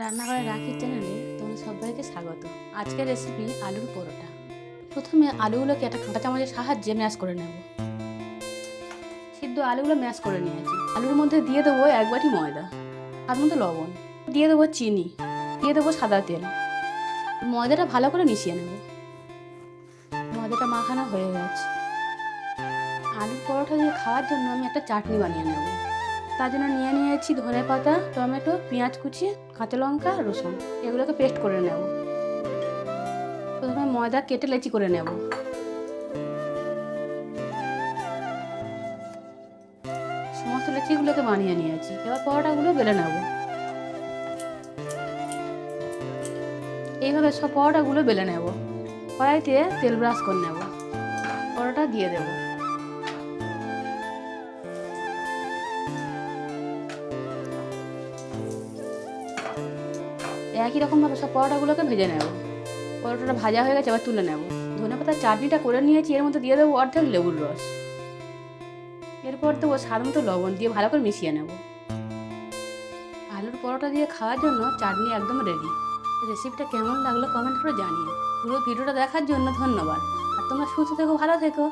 রান্নাঘরে রাখির চ্যানেলে তোমাদের সবাইকে স্বাগত। আজকের রেসিপি আলুর পরোটা। প্রথমে আলুগুলোকে একটা কাঁটা চামচের সাহায্যে ম্যাশ করে নেব। সিদ্ধ আলুগুলো ম্যাশ করে নিয়েছি। আলুর মধ্যে দিয়ে দেবো 1 বাটি ময়দা, তার মধ্যে লবণ, দিয়ে দেবো চিনি, দিয়ে দেবো সাদা তেল। ময়দাটা ভালো করে মিশিয়ে নেব। ময়দাটা মাখানো হয়ে গেছে। আলুর পরোটা দিয়ে খাওয়ার জন্য আমি একটা চাটনি বানিয়ে নেব। তার জন্য নিয়েছি ধনেপাতা, টমেটো, পেঁয়াজ কুচি, কাঁচা লঙ্কা, রসুন। এগুলোকে পেস্ট করে নেব। প্রথমে ময়দা কেটে লেচি করে নেব। সমস্ত লেচিগুলোকে বানিয়ে নিয়েছি। এবার পরোটাগুলো বেলে নেব। এইভাবে সব পরোটাগুলো বেলে নেব। কড়াইতে তেল ব্রাশ করে নেব। পরোটা দিয়ে দেব। একই রকমভাবে সব পরোটাগুলোকে ভেজে নেব। পরোটাটা ভাজা হয়ে গেছে, এবার তুলে নেব। ধনেপাতার চাটনিটা করে নিয়েছি, এর মধ্যে দিয়ে দেবো অর্ধেক লেবুর রস। এরপর দেবো স্বাদ মতো লবণ, দিয়ে ভালো করে মিশিয়ে নেব। আলুর পরোটা দিয়ে খাওয়ার জন্য চাটনি একদম রেডি। রেসিপিটা কেমন লাগলো কমেন্ট করে জানিও। পুরো ভিডিওটা দেখার জন্য ধন্যবাদ। আর তোমরা সুস্থ থেকো, ভালো থেকো।